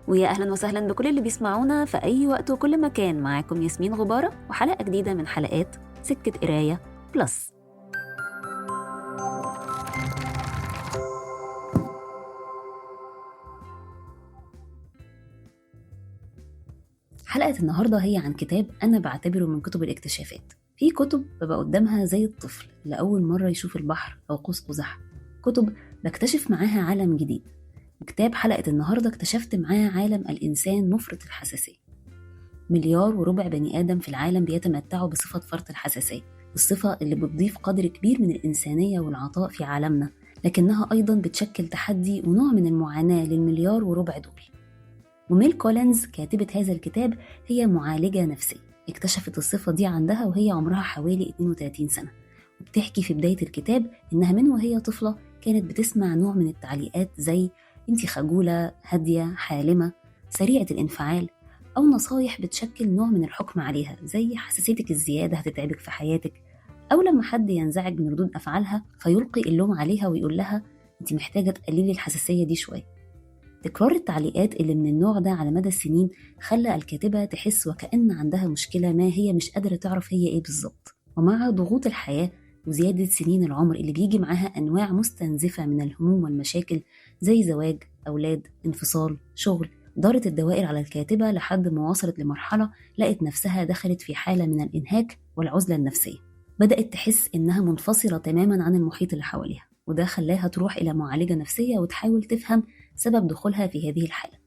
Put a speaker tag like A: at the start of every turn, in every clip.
A: ويا أهلا وسهلا بكل اللي بيسمعونا في أي وقت وكل مكان. معاكم ياسمين غبارة وحلقة جديدة من حلقات سكة قراية بلس. حلقة النهاردة هي عن كتاب أنا بعتبره من كتب الاكتشافات. في كتب ببقى قدامها زي الطفل لأول مرة يشوف البحر أو قوس قزح، كتب بكتشف معاها عالم جديد. وكتاب حلقة النهاردة اكتشفت معاه عالم الإنسان مفرط الحساسية. 1.4 مليار بني آدم في العالم بيتمتعوا بصفة فرط الحساسية، الصفة اللي بتضيف قدر كبير من الإنسانية والعطاء في عالمنا، لكنها أيضا بتشكل تحدي ونوع من المعاناة لل1.4 مليار دول. وميل كولينز كاتبة هذا الكتاب هي معالجة نفسية اكتشفت الصفة دي عندها وهي عمرها حوالي 32 سنة، وبتحكي في بداية الكتاب إنها من وهي طفلة كانت بتسمع نوع من التعليقات زي انتي خجولة، هادية، حالمة، سريعة الانفعال، أو نصايح بتشكل نوع من الحكم عليها زي حساسيتك الزيادة هتتعبك في حياتك، أو لما حد ينزعج من ردود أفعالها فيلقي اللوم عليها ويقول لها انتي محتاجة تقللي الحساسية دي شوية. تكرار التعليقات اللي من النوع ده على مدى السنين خلى الكاتبة تحس وكأن عندها مشكلة ما هي مش قادرة تعرف هي ايه بالظبط. ومع ضغوط الحياة وزيادة سنين العمر اللي بيجي معاها أنواع مستنزفة من الهموم والمشاكل زي زواج، أولاد، انفصال، شغل، دارت الدوائر على الكاتبة لحد ما وصلت لمرحلة لقت نفسها دخلت في حالة من الإنهاك والعزلة النفسية. بدأت تحس إنها منفصلة تماما عن المحيط اللي حواليها، وده خلاها تروح إلى معالجة نفسية وتحاول تفهم سبب دخولها في هذه الحالة،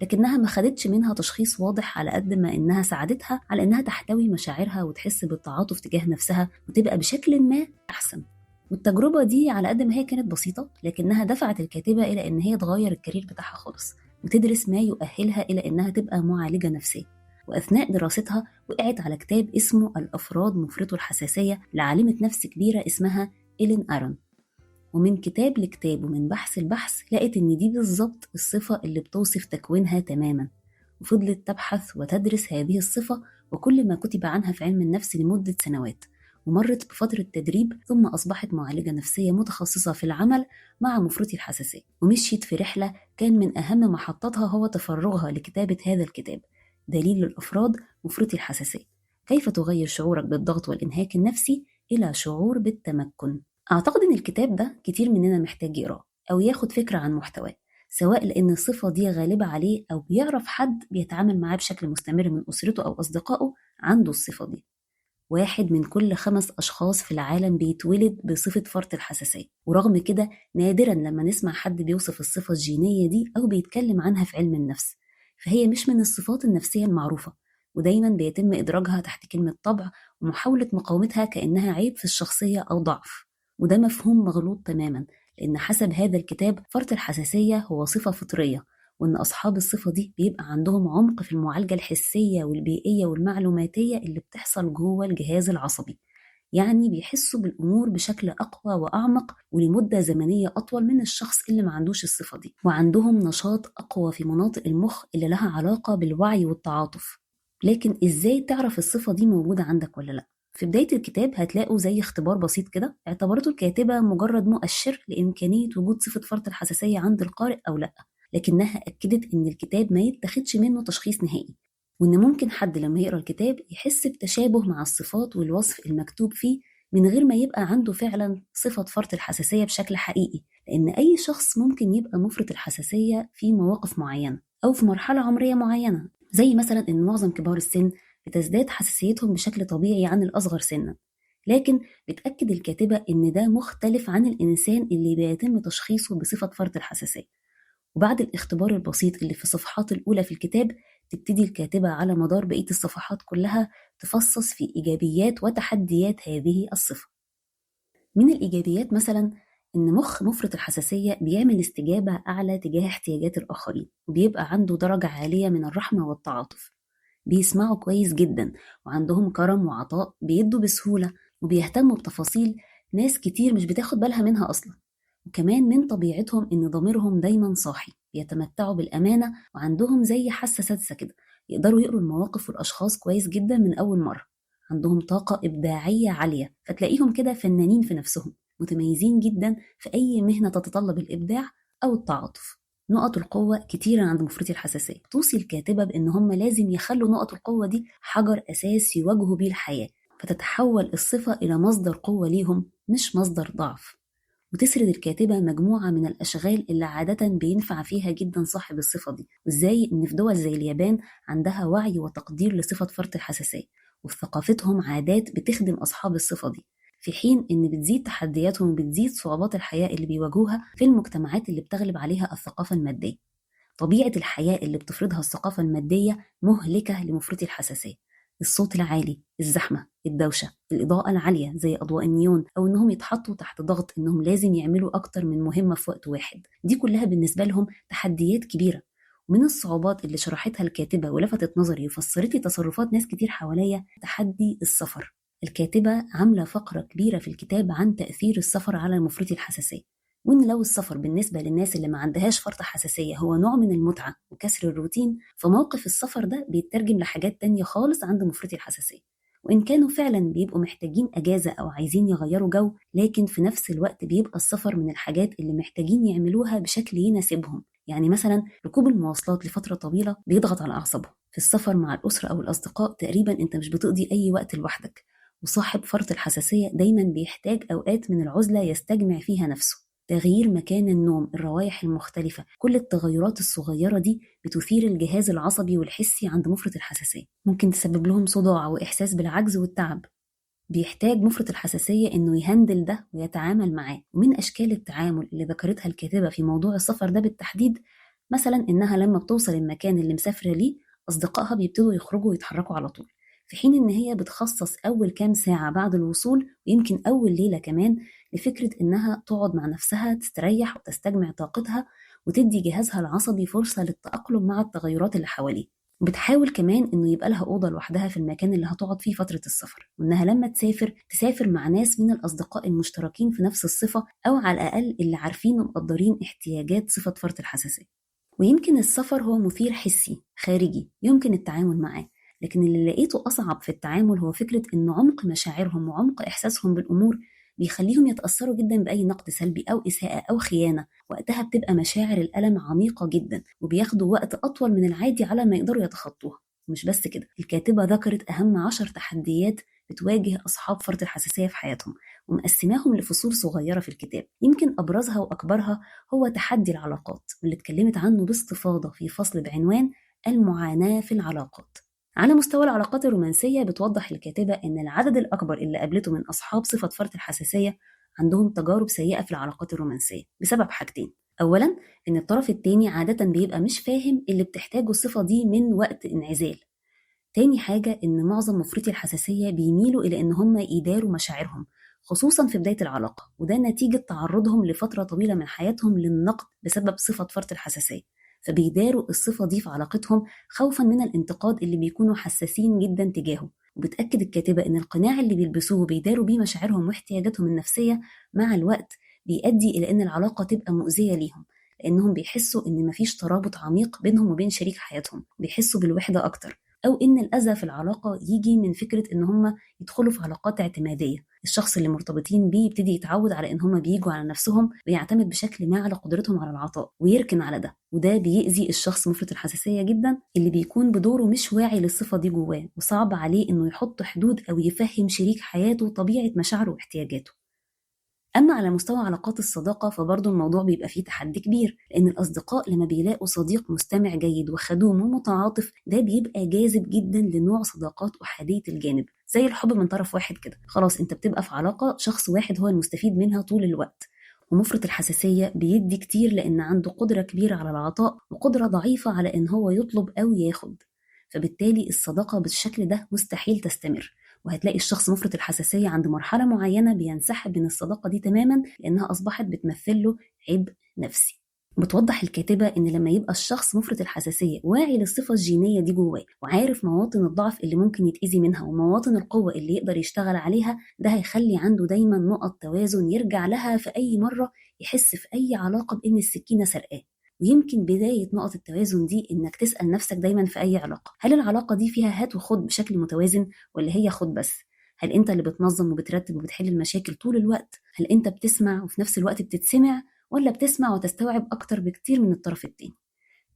A: لكنها ما خدتش منها تشخيص واضح على قد ما إنها ساعدتها على إنها تحتوي مشاعرها وتحس بالتعاطف تجاه نفسها وتبقى بشكل ما أحسن. والتجربة دي على قد ما هي كانت بسيطة لكنها دفعت الكاتبة إلى إن هي تغير الكارير بتاعها خالص وتدرس ما يؤهلها إلى إنها تبقى معالجة نفسية. وأثناء دراستها وقعت على كتاب اسمه الأفراد مفرطو الحساسية لعالمة نفس كبيرة اسمها إيلين أرون. ومن كتاب لكتاب ومن بحث لبحث لقيت إن دي بالظبط الصفة اللي بتوصف تكوينها تماما، وفضلت تبحث وتدرس هذه الصفة وكل ما كتب عنها في علم النفس لمدة سنوات، ومرت بفترة تدريب ثم أصبحت معالجة نفسية متخصصة في العمل مع مفرطي الحساسية. ومشيت في رحلة كان من أهم محطاتها هو تفرغها لكتابة هذا الكتاب، دليل الأفراد مفرطي الحساسية، كيف تغير شعورك بالضغط والإنهاك النفسي إلى شعور بالتمكن. أعتقد إن الكتاب ده كتير مننا محتاج يقراه أو ياخد فكرة عن محتواه، سواء لأن الصفة دي غالبة عليه أو بيعرف حد بيتعامل معاه بشكل مستمر من أسرته أو أصدقائه عنده الصفة دي. 1 من كل 5 أشخاص في العالم بيتولد بصفة فرط الحساسية، ورغم كده نادرا لما نسمع حد بيوصف الصفة الجينية دي أو بيتكلم عنها في علم النفس، فهي مش من الصفات النفسية المعروفة، ودايما بيتم إدراجها تحت كلمة طبع ومحاولة مقاومتها كأنها عيب في الشخصية أو ضعف. وده مفهوم مغلوط تماما، لأن حسب هذا الكتاب فرط الحساسية هو صفة فطرية، وإن أصحاب الصفة دي بيبقى عندهم عمق في المعالجة الحسية والبيئية والمعلوماتية اللي بتحصل جوه الجهاز العصبي، يعني بيحسوا بالأمور بشكل أقوى وأعمق ولمدة زمنية أطول من الشخص اللي ما عندوش الصفة دي، وعندهم نشاط أقوى في مناطق المخ اللي لها علاقة بالوعي والتعاطف. لكن إزاي تعرف الصفة دي موجودة عندك ولا لأ؟ في بداية الكتاب هتلاقوا زي اختبار بسيط كده اعتبرته الكاتبة مجرد مؤشر لإمكانية وجود صفة فرط الحساسية عند القارئ أو لأ، لكنها أكدت إن الكتاب ما يتخدش منه تشخيص نهائي، وإن ممكن حد لما يقرأ الكتاب يحس بتشابه مع الصفات والوصف المكتوب فيه من غير ما يبقى عنده فعلا صفة فرط الحساسية بشكل حقيقي، لأن أي شخص ممكن يبقى مفرط الحساسية في مواقف معينة أو في مرحلة عمرية معينة، زي مثلا إن معظم كبار السن بتزداد حساسيتهم بشكل طبيعي عن الأصغر سنا. لكن بتأكد الكاتبة إن ده مختلف عن الإنسان اللي بيتم تشخيصه بصفة فرط الحساسية. وبعد الاختبار البسيط اللي في الصفحات الأولى في الكتاب تبتدي الكاتبة على مدار بقية الصفحات كلها تفصص في إيجابيات وتحديات هذه الصفة. من الإيجابيات مثلا إن مخ مفرط الحساسية بيعمل استجابة أعلى تجاه احتياجات الآخرين، وبيبقى عنده درجة عالية من الرحمة والتعاطف، بيسمعوا كويس جدا وعندهم كرم وعطاء، بيدوا بسهولة وبيهتموا بتفاصيل ناس كتير مش بتاخد بالها منها أصلا. وكمان من طبيعتهم إن ضميرهم دايما صاحي، بيتمتعوا بالأمانة وعندهم زي حاسة سادسة كده، يقدروا يقروا المواقف والأشخاص كويس جدا من أول مرة، عندهم طاقة إبداعية عالية فتلاقيهم كده فنانين في نفسهم، متميزين جدا في أي مهنة تتطلب الإبداع أو التعاطف. نقط القوة كتيرة عند مفرطي الحساسية. توصي الكاتبة بأن هم لازم يخلوا نقط القوة دي حجر أساس يواجهوا بيه الحياة، فتتحول الصفة إلى مصدر قوة ليهم مش مصدر ضعف. وتسرد الكاتبة مجموعة من الأشغال اللي عادة بينفع فيها جدا صاحب الصفة دي، وإزاي إن في دول زي اليابان عندها وعي وتقدير لصفة فرط الحساسية، وفي ثقافتهم عادات بتخدم أصحاب الصفة دي، في حين إن بتزيد تحدياتهم وبتزيد صعوبات الحياة اللي بيواجهوها في المجتمعات اللي بتغلب عليها الثقافة المادية. طبيعة الحياة اللي بتفرضها الثقافة المادية مهلكة لمفرطي الحساسية. الصوت العالي، الزحمة، الدوشة، الإضاءة العالية زي أضواء النيون، أو إنهم يتحطوا تحت ضغط إنهم لازم يعملوا أكتر من مهمة في وقت واحد، دي كلها بالنسبة لهم تحديات كبيرة. ومن الصعوبات اللي شرحتها الكاتبة ولفتت نظري وفسرت لي تصرفات ناس كتير حواليا تحدي السفر. الكاتبة عاملة فقرة كبيرة في الكتاب عن تأثير السفر على مفرطي الحساسية، وإن لو السفر بالنسبة للناس اللي ما عندهاش فرط حساسية هو نوع من المتعة وكسر الروتين، فموقف السفر ده بيترجم لحاجات تانية خالص عند مفرطي الحساسية. وإن كانوا فعلا بيبقوا محتاجين أجازة أو عايزين يغيروا جو، لكن في نفس الوقت بيبقى السفر من الحاجات اللي محتاجين يعملوها بشكل يناسبهم. يعني مثلا ركوب المواصلات لفترة طويلة بيضغط على أعصابهم. في السفر مع الأسرة أو الأصدقاء تقريبا أنت مش بتقضي أي وقت لوحدك، وصاحب فرط الحساسية دايما بيحتاج أوقات من العزلة يستجمع فيها نفسه. تغيير مكان النوم، الروائح المختلفة، كل التغيرات الصغيرة دي بتثير الجهاز العصبي والحسي عند مفرط الحساسية، ممكن تسبب لهم صداع وإحساس بالعجز والتعب. بيحتاج مفرط الحساسية إنه يهندل ده ويتعامل معاه. ومن أشكال التعامل اللي ذكرتها الكاتبة في موضوع السفر ده بالتحديد، مثلا إنها لما بتوصل المكان اللي مسافرة ليه أصدقائها بيبتدوا يخرجوا ويتحركوا على طول، في حين إن هي بتخصص أول كام ساعة بعد الوصول ويمكن أول ليلة كمان لفكرة إنها تقعد مع نفسها تستريح وتستجمع طاقتها وتدي جهازها العصبي فرصة للتأقلم مع التغيرات اللي حواليه. بتحاول كمان إنه يبقى لها أوضة لوحدها في المكان اللي هتقعد فيه فترة السفر، وإنها لما تسافر مع ناس من الأصدقاء المشتركين في نفس الصفة، أو على الأقل اللي عارفين ومقدرين احتياجات صفة فرط الحساسية. ويمكن السفر هو مثير حسي خارجي يمكن التعامل معاه، لكن اللي لقيته أصعب في التعامل هو فكرة إن عمق مشاعرهم وعمق إحساسهم بالأمور بيخليهم يتأثروا جدا بأي نقد سلبي أو إساءة أو خيانة. وقتها بتبقى مشاعر الألم عميقة جدا وبياخدوا وقت أطول من العادي على ما يقدروا يتخطوها. ومش بس كده، الكاتبة ذكرت أهم 10 تحديات بتواجه أصحاب فرط الحساسية في حياتهم، ومقسماهم لفصول صغيرة في الكتاب. يمكن أبرزها وأكبرها هو تحدي العلاقات، واللي اتكلمت عنه باستفاضة في فصل بعنوان المعاناة في العلاقات. على مستوى العلاقات الرومانسية بتوضح الكاتبة إن العدد الأكبر اللي قابلته من أصحاب صفة فرط الحساسية عندهم تجارب سيئة في العلاقات الرومانسية بسبب حاجتين. أولا، إن الطرف التاني عادة بيبقى مش فاهم اللي بتحتاجه الصفة دي من وقت انعزال. تاني حاجة، إن معظم مفرطي الحساسية بيميلوا إلى إن هم يداروا مشاعرهم خصوصا في بداية العلاقة، وده نتيجة تعرضهم لفترة طويلة من حياتهم للنقد بسبب صفة فرط الحساسية، فبيداروا الصفة دي في علاقتهم خوفا من الانتقاد اللي بيكونوا حساسين جدا تجاهه. وبتأكد الكاتبة إن القناع اللي بيلبسوه بيداروا بيه مشاعرهم واحتياجاتهم النفسية مع الوقت بيؤدي إلى إن العلاقة تبقى مؤذية ليهم، لأنهم بيحسوا إن مفيش ترابط عميق بينهم وبين شريك حياتهم، بيحسوا بالوحدة أكتر، أو إن الأذى في العلاقة يجي من فكرة إن هم يدخلوا في علاقات اعتمادية. الشخص اللي مرتبطين بيه يبتدي يتعود على إن هم بيجوا على نفسهم ويعتمد بشكل ما على قدرتهم على العطاء ويركن على ده، وده بيأذي الشخص مفرط الحساسية جدا اللي بيكون بدوره مش واعي للصفة دي جواه، وصعب عليه إنه يحط حدود أو يفهم شريك حياته طبيعة مشاعره واحتياجاته. أما على مستوى علاقات الصداقة فبرضه الموضوع بيبقى فيه تحدي كبير، لأن الأصدقاء لما بيلاقوا صديق مستمع جيد وخدوم ومتعاطف ده بيبقى جاذب جدا لنوع صداقات أحادية الجانب، زي الحب من طرف واحد كده. خلاص أنت بتبقى في علاقة شخص واحد هو المستفيد منها طول الوقت. ومفرط الحساسية بيدي كتير لأن عنده قدرة كبيرة على العطاء وقدرة ضعيفة على إن هو يطلب أو ياخد، فبالتالي الصداقة بالشكل ده مستحيل تستمر. وهتلاقي الشخص مفرط الحساسية عند مرحلة معينة بينسحب من الصداقة دي تماما لأنها أصبحت بتمثل له عبء نفسي. بتوضح الكاتبة إن لما يبقى الشخص مفرط الحساسية واعي للصفة الجينية دي جواه وعارف مواطن الضعف اللي ممكن يتأذي منها ومواطن القوة اللي يقدر يشتغل عليها، ده هيخلي عنده دايما نقط توازن يرجع لها في أي مرة يحس في أي علاقة بإن السكينة سرقاه. ويمكن بداية نقط التوازن دي إنك تسأل نفسك دايما في أي علاقة، هل العلاقة دي فيها هات وخد بشكل متوازن ولا هي خد بس؟ هل أنت اللي بتنظم وبترتب وبتحل المشاكل طول الوقت؟ هل أنت بتسمع وفي نفس الوقت بتتسمع؟ ولا بتسمع وتستوعب أكتر بكتير من الطرف التاني؟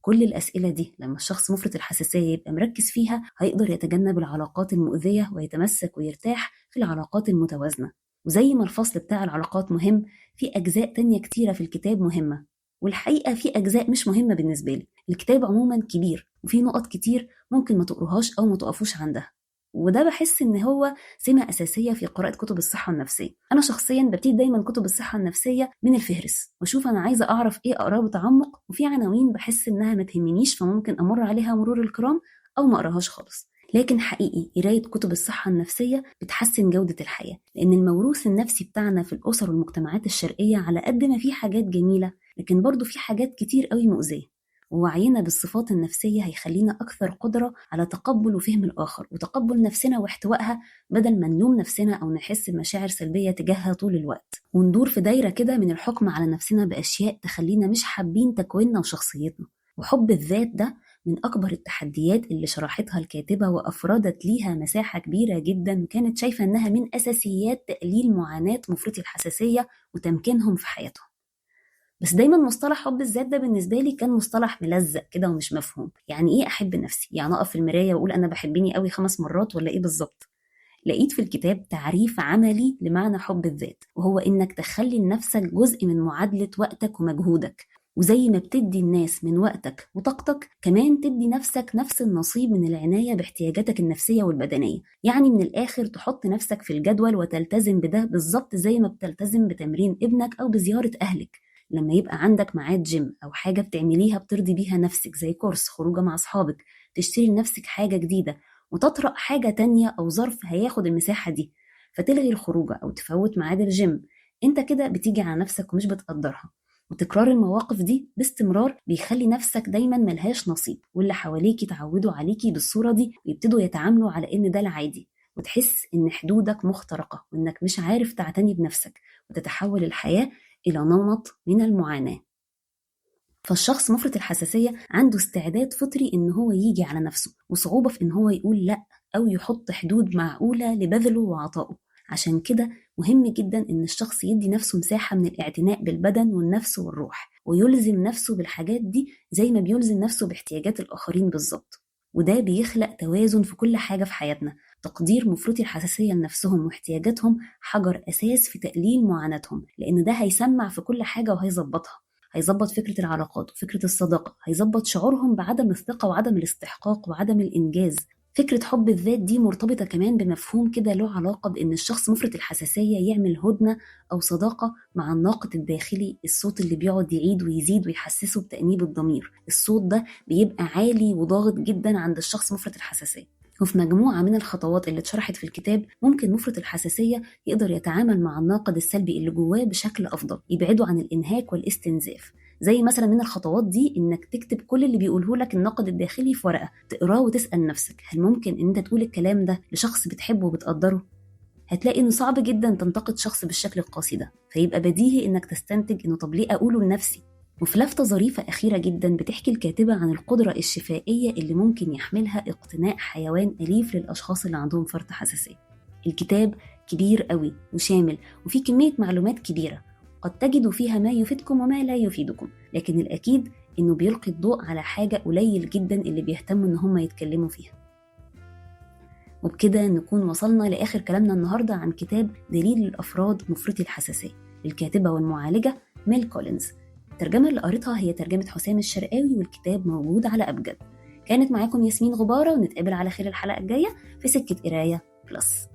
A: كل الأسئلة دي لما الشخص مفرط الحساسية يبقى مركز فيها هيقدر يتجنب العلاقات المؤذية ويتمسك ويرتاح في العلاقات المتوازنة. وزي ما الفصل بتاع العلاقات مهم، في أجزاء تانية كتيرة في الكتاب مهمة، والحقيقة في أجزاء مش مهمة بالنسبة لي. الكتاب عموما كبير وفي نقط كتير ممكن ما تقروهاش أو ما تقفوش عندها، وده بحس إن هو سمة أساسية في قراءة كتب الصحة النفسية. أنا شخصيا ببتدي دايما كتب الصحة النفسية من الفهرس وأشوف أنا عايزة أعرف إيه أقراه بتعمق، وفي عناوين بحس إنها ما تهمنيش فممكن أمر عليها مرور الكرام أو ما أقراهاش خالص. لكن حقيقي قراية كتب الصحة النفسية بتحسن جودة الحياة، لأن الموروث النفسي بتاعنا في الأسر والمجتمعات الشرقية على قد ما في حاجات جميلة، لكن برضو في حاجات كتير قوي مؤذية. ووعينا بالصفات النفسية هيخلينا أكثر قدرة على تقبل وفهم الآخر وتقبل نفسنا واحتوائها، بدل ما نلوم نفسنا أو نحس بمشاعر سلبية تجاهها طول الوقت وندور في دايرة كده من الحكم على نفسنا بأشياء تخلينا مش حابين تكويننا وشخصيتنا. وحب الذات ده من أكبر التحديات اللي شرحتها الكاتبة وأفردت ليها مساحة كبيرة جدا، وكانت شايفة أنها من أساسيات تقليل معاناة مفرطي الحساسية وتمكينهم في حياتهم. بس دايما مصطلح حب الذات ده بالنسبة لي كان مصطلح ملزق كده ومش مفهوم. يعني ايه احب نفسي؟ يعني اقف في المراية واقول انا بحبني قوي 5 مرات ولا ايه بالظبط؟ لقيت في الكتاب تعريف عملي لمعنى حب الذات، وهو انك تخلي لنفسك جزء من معادلة وقتك ومجهودك، وزي ما بتدي الناس من وقتك وطاقتك كمان تدي نفسك نفس النصيب من العناية باحتياجاتك النفسية والبدنية. يعني من الآخر تحط نفسك في الجدول وتلتزم بده بالظبط زي ما بتلتزم بتمرين ابنك أو بزيارة أهلك. لما يبقى عندك ميعاد جيم أو حاجة بتعمليها بترضي بيها نفسك زي كورس، خروجة مع أصحابك، تشتري لنفسك حاجة جديدة، وتطرق حاجة تانية أو ظرف هياخد المساحة دي فتلغي الخروجة أو تفوت ميعاد الجيم، انت كده بتيجي على نفسك ومش بتقدرها. وتكرار المواقف دي باستمرار بيخلي نفسك دايما ملهاش نصيب، واللي حواليك يتعودوا عليكي بالصورة دي ويبتدوا يتعاملوا على ان ده العادي، وتحس ان حدودك مخترقة وانك مش عارف تعتني بنفسك، وتتحول الحياة إلى نمط من المعاناة. فالشخص مفرط الحساسية عنده استعداد فطري إن هو يجي على نفسه، وصعوبة في إن هو يقول لأ أو يحط حدود معقولة لبذله وعطائه. عشان كده مهم جدا إن الشخص يدي نفسه مساحة من الاعتناء بالبدن والنفس والروح، ويلزم نفسه بالحاجات دي زي ما بيلزم نفسه باحتياجات الآخرين بالظبط. وده بيخلق توازن في كل حاجة في حياتنا. تقدير مفرطي الحساسية لنفسهم واحتياجاتهم حجر أساس في تقليل معاناتهم، لأن ده هيسمع في كل حاجة وهيظبطها. هيظبط فكرة العلاقات وفكرة الصداقة، هيظبط شعورهم بعدم الثقة وعدم الاستحقاق وعدم الإنجاز. فكرة حب الذات دي مرتبطة كمان بمفهوم كده له علاقة بأن الشخص مفرط الحساسية يعمل هدنة أو صداقة مع الناقد الداخلي، الصوت اللي بيقعد يعيد ويزيد ويحسسه بتأنيب الضمير. الصوت ده بيبقى عالي وضاغط جدا عند الشخص مفرط الحساسية. وفي مجموعة من الخطوات اللي اتشرحت في الكتاب ممكن مفرط الحساسية يقدر يتعامل مع الناقد السلبي اللي جواه بشكل أفضل، يبعده عن الإنهاك والاستنزاف. زي مثلا من الخطوات دي إنك تكتب كل اللي بيقوله لك الناقد الداخلي في ورقة، تقراه وتسأل نفسك هل ممكن إن أنت تقول الكلام ده لشخص بتحبه وبتقدره؟ هتلاقي إنه صعب جدا تنتقد شخص بالشكل القاسي ده، فيبقى بديهي إنك تستنتج إنه طب ليه أقوله لنفسي؟ وفي لفتة ظريفة أخيرة جدا بتحكي الكاتبة عن القدرة الشفائية اللي ممكن يحملها اقتناء حيوان أليف للأشخاص اللي عندهم فرط حساسية. الكتاب كبير قوي وشامل وفيه كمية معلومات كبيرة، قد تجدوا فيها ما يفيدكم وما لا يفيدكم، لكن الأكيد إنه بيلقي الضوء على حاجة قليل جدا اللي بيهتموا إن هم يتكلموا فيها. وبكده نكون وصلنا لآخر كلامنا النهاردة عن كتاب دليل الأفراد مفرطي الحساسية للكاتبة والمعالجة ميل كولينز. الترجمة اللي قريتها هي ترجمة حسام الشرقاوي، والكتاب موجود على أبجد. كانت معاكم ياسمين غبارة، ونتقابل على خير الحلقة الجاية في سكة قراية بلس.